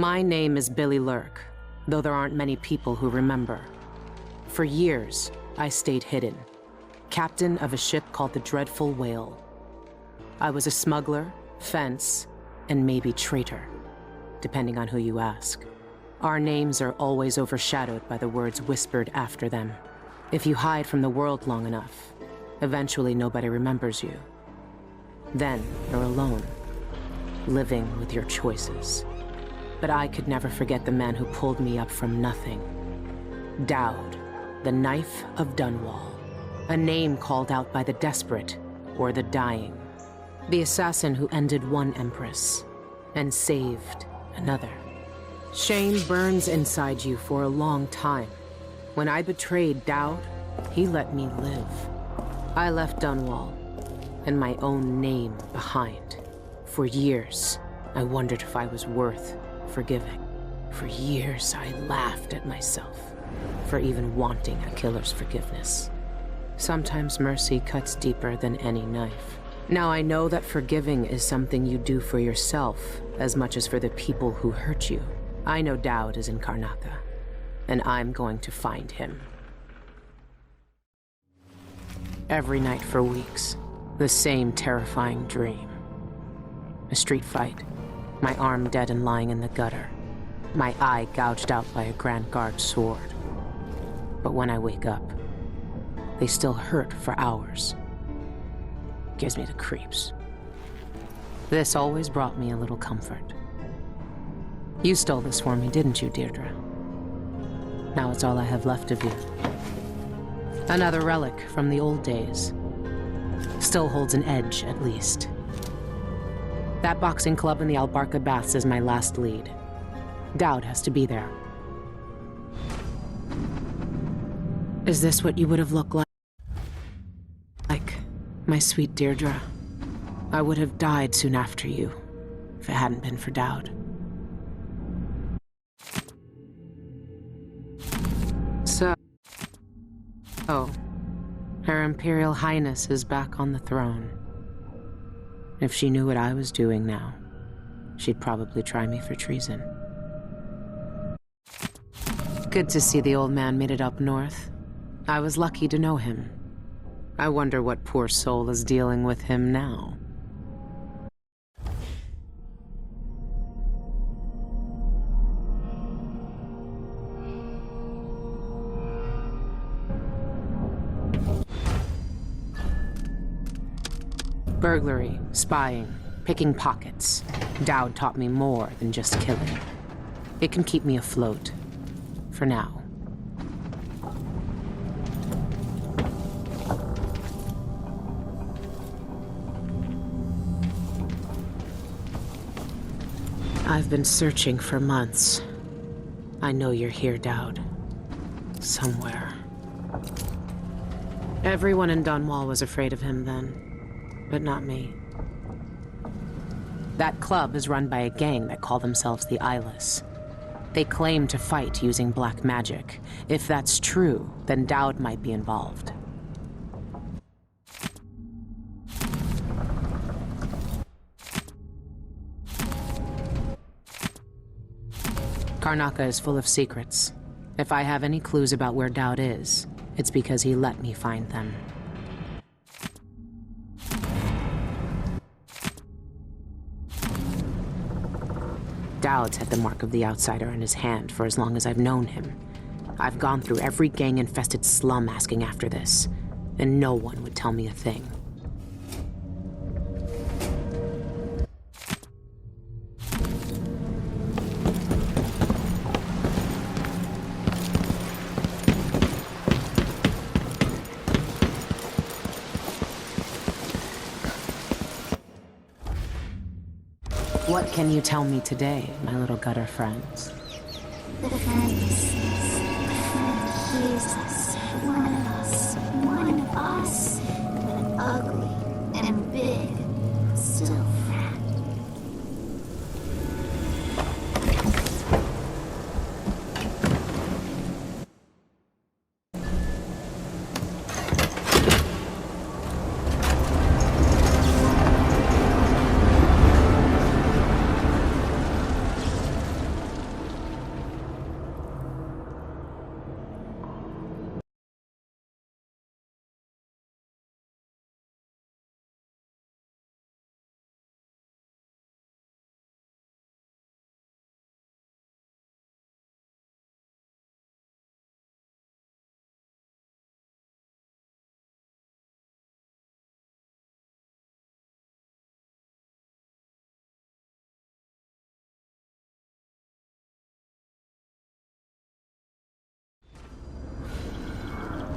My name is Billy Lurk, though there aren't many people who remember. For years, I stayed hidden, captain of a ship called the Dreadful Whale. I was a smuggler, fence, and maybe traitor, depending on who you ask. Our names are always overshadowed by the words whispered after them. If you hide from the world long enough, eventually nobody remembers you. Then you're alone, living with your choices. But I could never forget the man who pulled me up from nothing. Dowd, the Knife of Dunwall. A name called out by the desperate or the dying. The assassin who ended one empress and saved another. Shame burns inside you for a long time. When I betrayed Dowd, he let me live. I left Dunwall and my own name behind. For years, I wondered if I was worth forgiving. For years, I laughed at myself for even wanting a killer's forgiveness. Sometimes mercy cuts deeper than any knife. Now I know that forgiving is something you do for yourself as much as for the people who hurt you. I know Dowd is in Karnaca, and I'm going to find him. Every night for weeks, the same terrifying dream. A street fight, my arm dead and lying in the gutter, my eye gouged out by a Grand Guard sword. But when I wake up, they still hurt for hours. Gives me the creeps. This always brought me a little comfort. You stole this for me, didn't you, Deirdre? Now it's all I have left of you. Another relic from the old days. Still holds an edge, at least. That boxing club in the Albarca Baths is my last lead. Dowd has to be there. Is this what you would have looked like? Like, my sweet Deirdre. I would have died soon after you, if it hadn't been for Dowd. So, Her Imperial Highness is back on the throne. If she knew what I was doing now, she'd probably try me for treason. Good to see the old man made it up north. I was lucky to know him. I wonder what poor soul is dealing with him now. Burglary, spying, picking pockets. Dowd taught me more than just killing. It can keep me afloat. For now. I've been searching for months. I know you're here, Dowd. Somewhere. Everyone in Dunwall was afraid of him then. But not me. That club is run by a gang that call themselves the Eyeless. They claim to fight using black magic. If that's true, then Dowd might be involved. Karnaca is full of secrets. If I have any clues about where Dowd is, it's because he let me find them. Dowd's had the mark of the outsider in his hand for as long as I've known him. I've gone through every gang-infested slum asking after this, and no one would tell me a thing. What can you tell me today, my little gutter friends? The fence hears us, one of us, but ugly and big, still friend.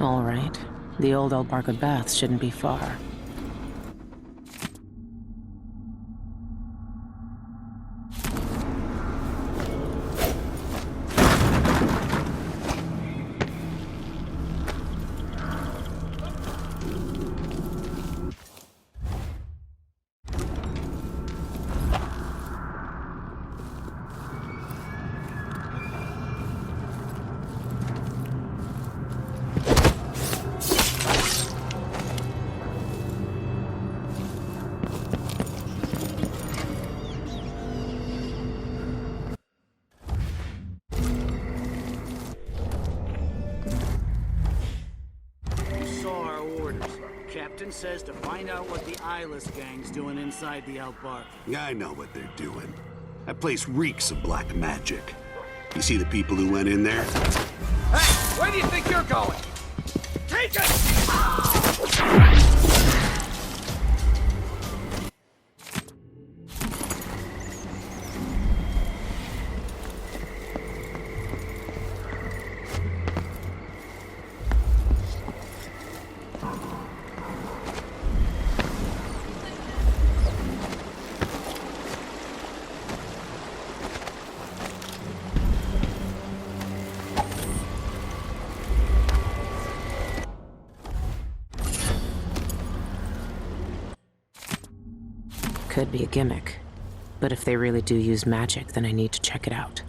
All right. The old Albarca Baths shouldn't be far. Captain says to find out what the Eyeless gang's doing inside the Albarca. Yeah, I know what they're doing. That place reeks of black magic. You see the people who went in there? Hey, where do you think you're going? Take it! Could be a gimmick. But if they really do use magic, then I need to check it out.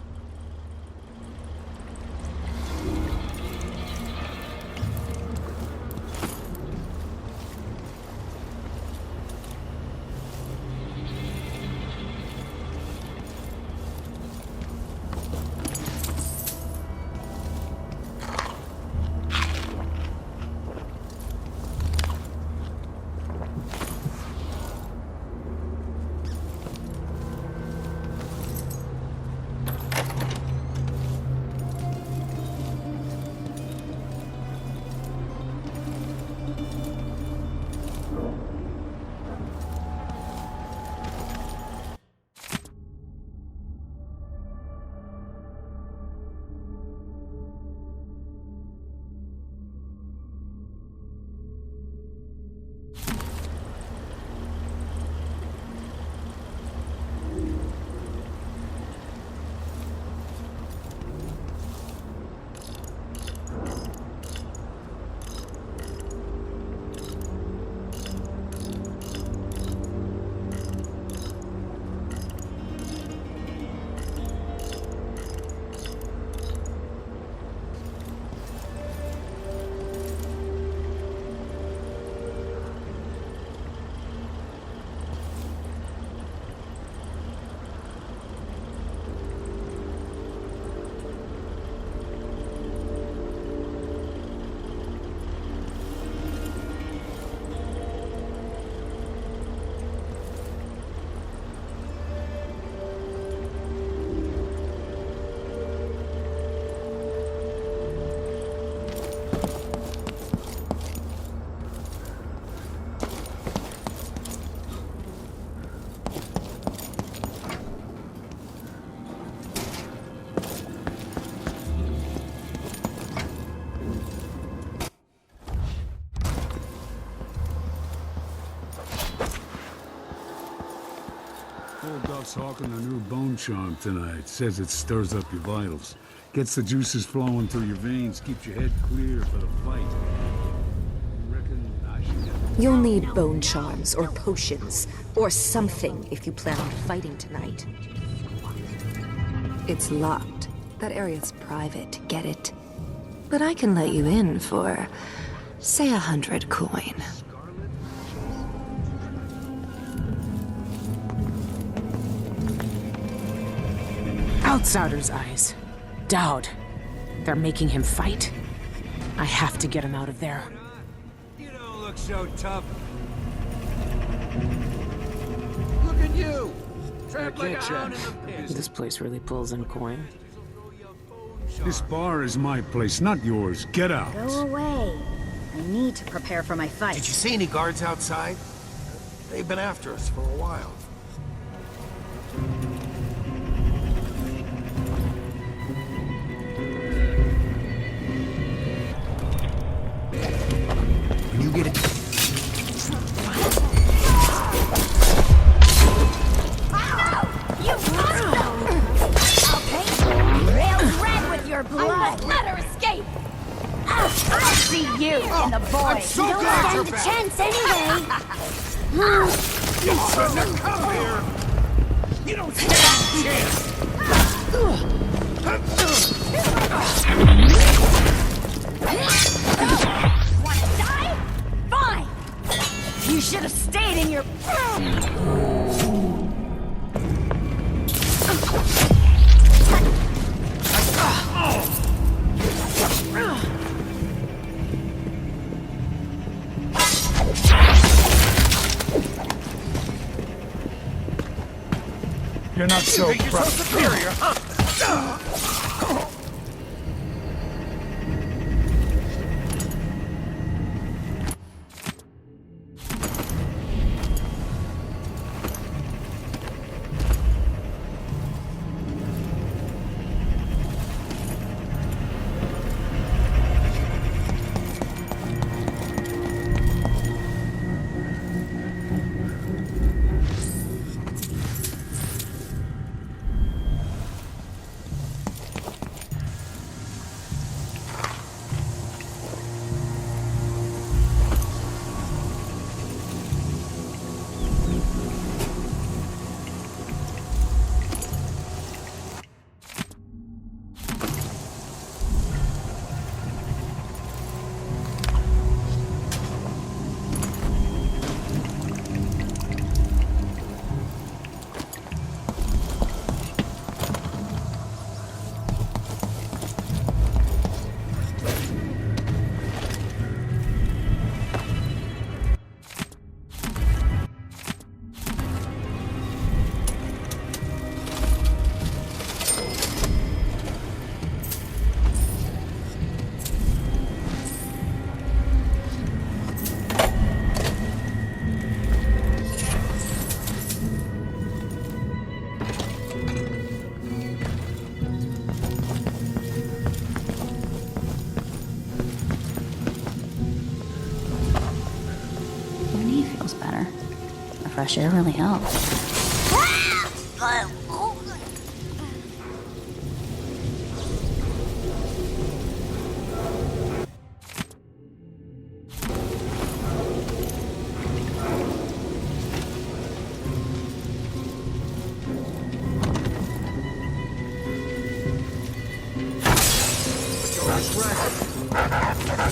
Old Doc's hawking a new bone charm tonight. Says it stirs up your vitals. Gets the juices flowing through your veins, keeps your head clear for the fight. Reckon I should have... You'll need bone charms or potions or something if you plan on fighting tonight. It's locked. That area's private, get it? But I can let you in for, say, 100 coin. Outsider's eyes. Dowd. They're making him fight? I have to get him out of there. You don't look so tough. Look at you! Trapped like a hound in the pit. This place really pulls in coin. This bar is my place, not yours. Get out. Go away. I need to prepare for my fight. Did you see any guards outside? They've been after us for a while. stand a chance anyway. You shouldn't have come here! You don't stand a chance! Wanna die? Fine! You should have stayed in your... You're not so superior, huh? Fresh air really helps.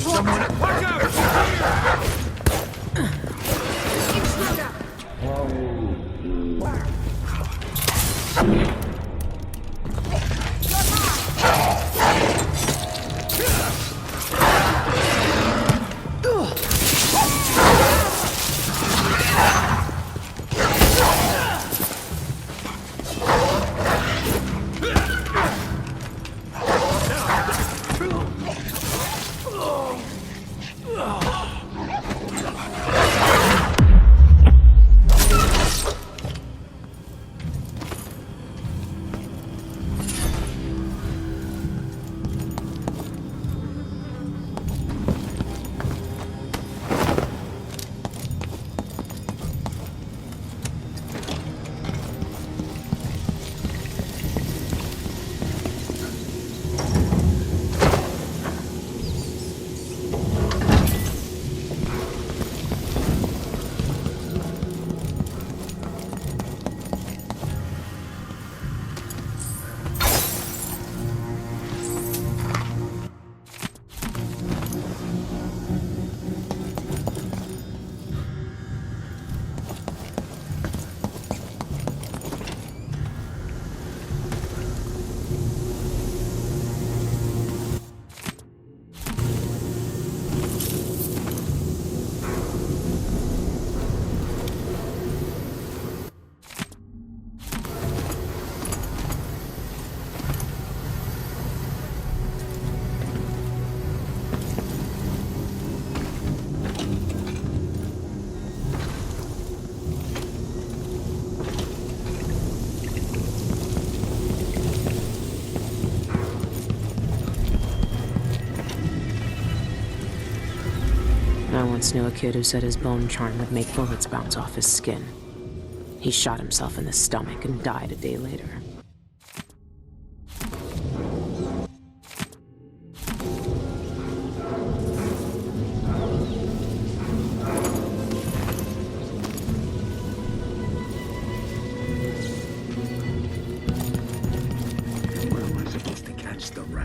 Someone... Watch out! I once knew a kid who said his bone charm would make bullets bounce off his skin. He shot himself in the stomach and died a day later.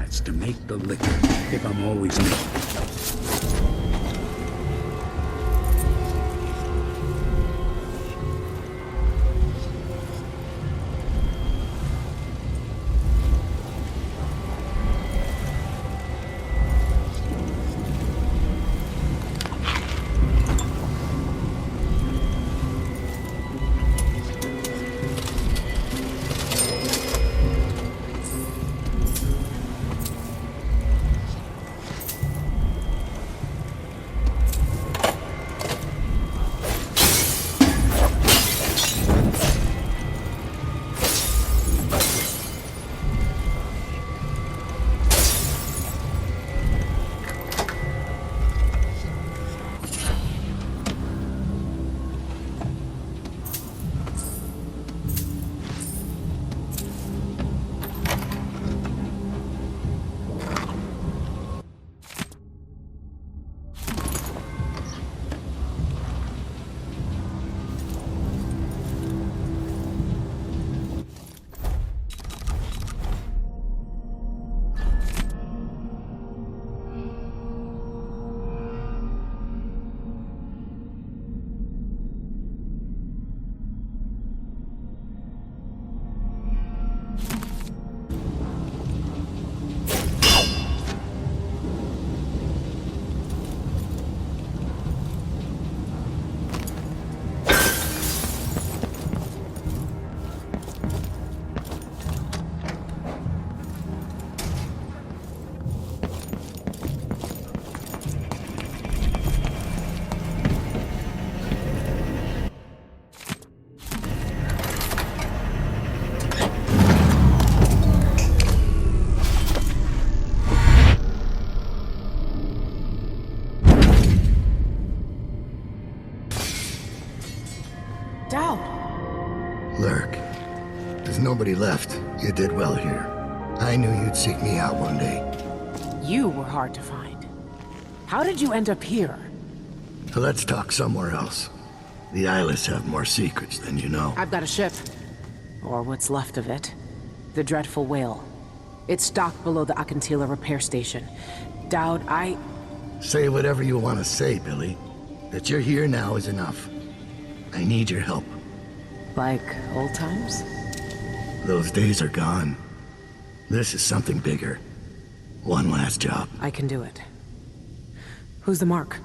rats to make the liquor if I'm always making. Lurk. There's nobody left. You did well here. I knew you'd seek me out one day. You were hard to find. How did you end up here? So let's talk somewhere else. The Eyeless have more secrets than you know. I've got a ship. Or what's left of it. The Dreadful Whale. It's docked below the Akantila repair station. Dowd, Say whatever you want to say, Billy. That you're here now is enough. I need your help. Like old times? Those days are gone. This is something bigger. One last job. I can do it. Who's the mark?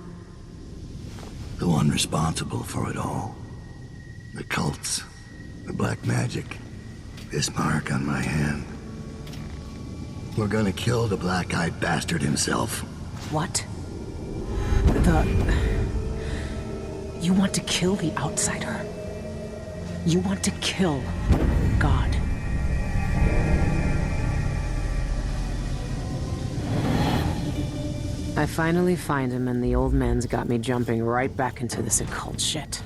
The one responsible for it all. The cults. The black magic. This mark on my hand. We're gonna kill the black-eyed bastard himself. What? You want to kill the outsider? You want to kill God? I finally find him, and the old man's got me jumping right back into this occult shit.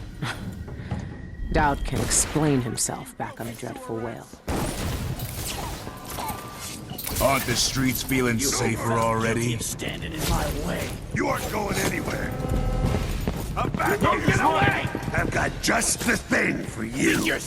Dowd can explain himself back on the Dreadful Whale. Aren't the streets feeling safer already? Standing in my way. You aren't going anywhere. I'm back. Don't get away! I've got just the thing for you. You're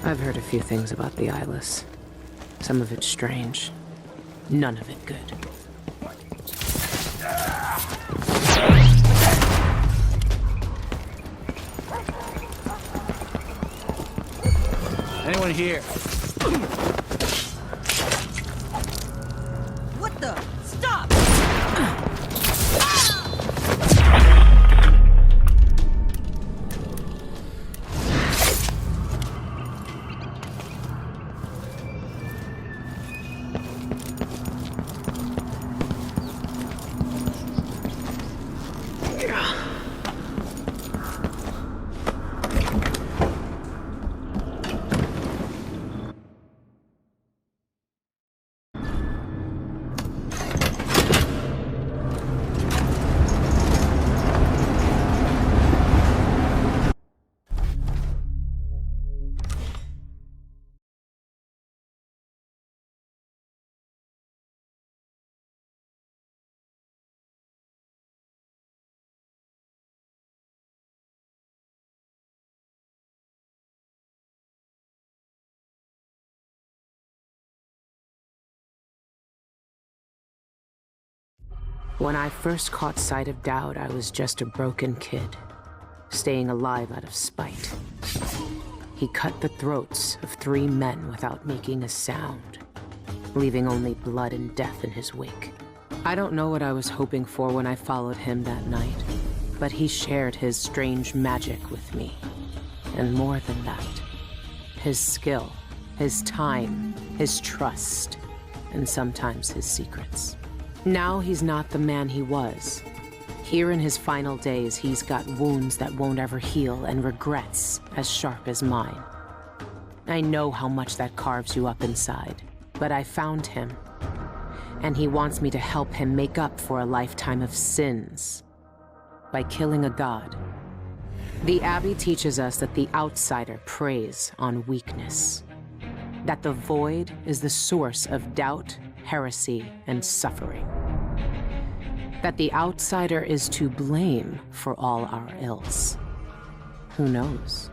I've heard a few things about the Eyeless. Some of it strange. None of it good. Anyone here? What the? Stop! When I first caught sight of Dowd, I was just a broken kid, staying alive out of spite. He cut the throats of 3 men without making a sound, leaving only blood and death in his wake. I don't know what I was hoping for when I followed him that night, but he shared his strange magic with me. And more than that, his skill, his time, his trust, and sometimes his secrets. Now he's not the man he was. Here in his final days, he's got wounds that won't ever heal and regrets as sharp as mine. I know how much that carves you up inside, but I found him, and he wants me to help him make up for a lifetime of sins by killing a god. The Abbey teaches us that the outsider preys on weakness, that the void is the source of doubt, heresy, and suffering, that the outsider is to blame for all our ills. Who knows?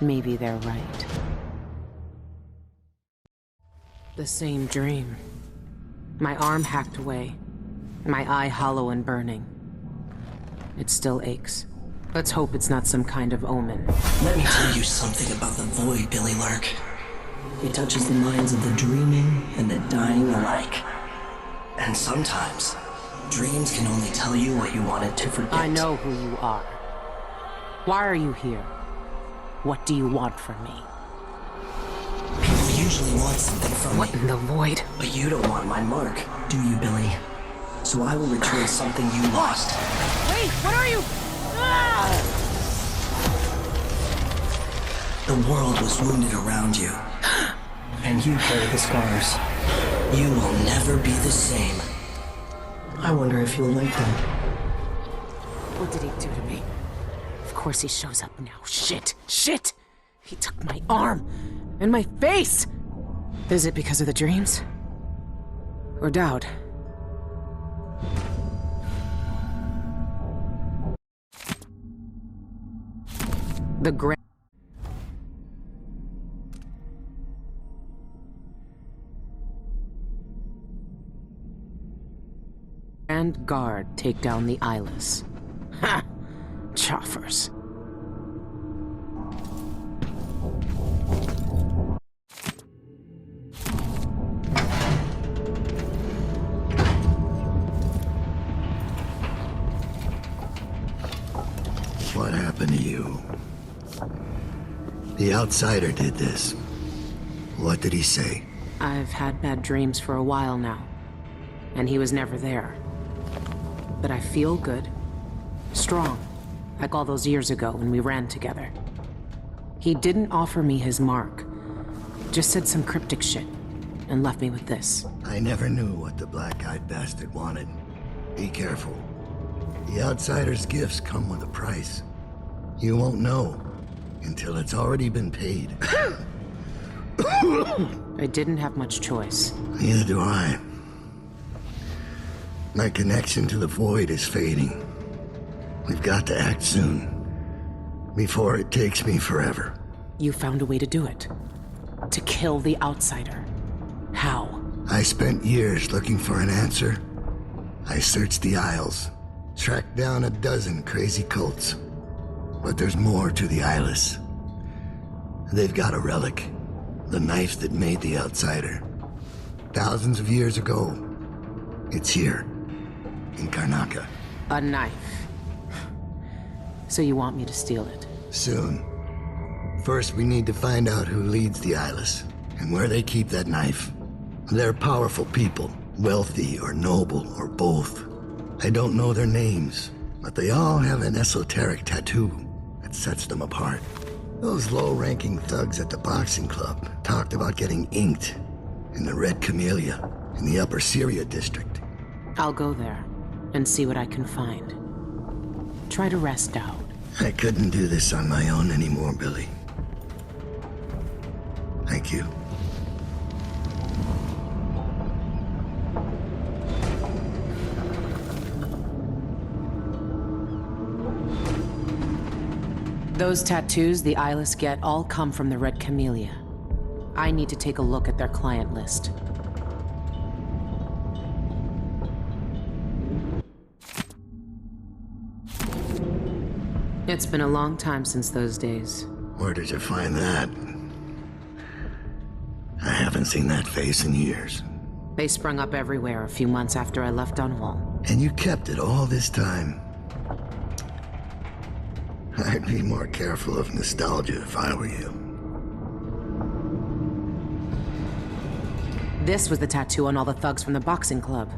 Maybe they're right. The same dream. My arm hacked away, my eye hollow and burning. It still aches. Let's hope it's not some kind of omen. Let me tell you something about the void, Billy Lurk. It touches the minds of the dreaming and the dying alike. And sometimes, dreams can only tell you what you wanted to forget. I know who you are. Why are you here? What do you want from me? People usually want something from me. What in the void? But you don't want my mark, do you, Billy? So I will return something you lost. Wait, what are you? The world was wounded around you. And you carry the scars. You will never be the same. I wonder if you'll like them. What did he do to me? Of course he shows up now. Shit! Shit! He took my arm! And my face! Is it because of the dreams? Or Dowd? The Grand Guard take down the Eyeless. Ha! Choffers. What happened to you? The outsider did this. What did he say? I've had bad dreams for a while now, and he was never there. But I feel good. Strong. Like all those years ago when we ran together. He didn't offer me his mark. Just said some cryptic shit, and left me with this. I never knew what the black-eyed bastard wanted. Be careful. The outsider's gifts come with a price. You won't know until it's already been paid. I didn't have much choice. Neither do I. My connection to the void is fading. We've got to act soon, before it takes me forever. You found a way to do it. To kill the outsider. How? I spent years looking for an answer. I searched the Isles, tracked down a dozen crazy cults. But there's more to the Eyeless. They've got a relic, the knife that made the outsider. Thousands of years ago, it's here, in Karnaca. A knife. So you want me to steal it? Soon. First, we need to find out who leads the Eyeless, and where they keep that knife. They're powerful people, wealthy or noble or both. I don't know their names, but they all have an esoteric tattoo that sets them apart. Those low-ranking thugs at the boxing club talked about getting inked in the Red Camellia in the Upper Syria district. I'll go there and see what I can find. Try to rest out. I couldn't do this on my own anymore, Billy. Thank you. Those tattoos the Eyeless get all come from the Red Camellia. I need to take a look at their client list. It's been a long time since those days. Where did you find that? I haven't seen that face in years. They sprung up everywhere a few months after I left Dunwall. And you kept it all this time. I'd be more careful of nostalgia if I were you. This was the tattoo on all the thugs from the boxing club.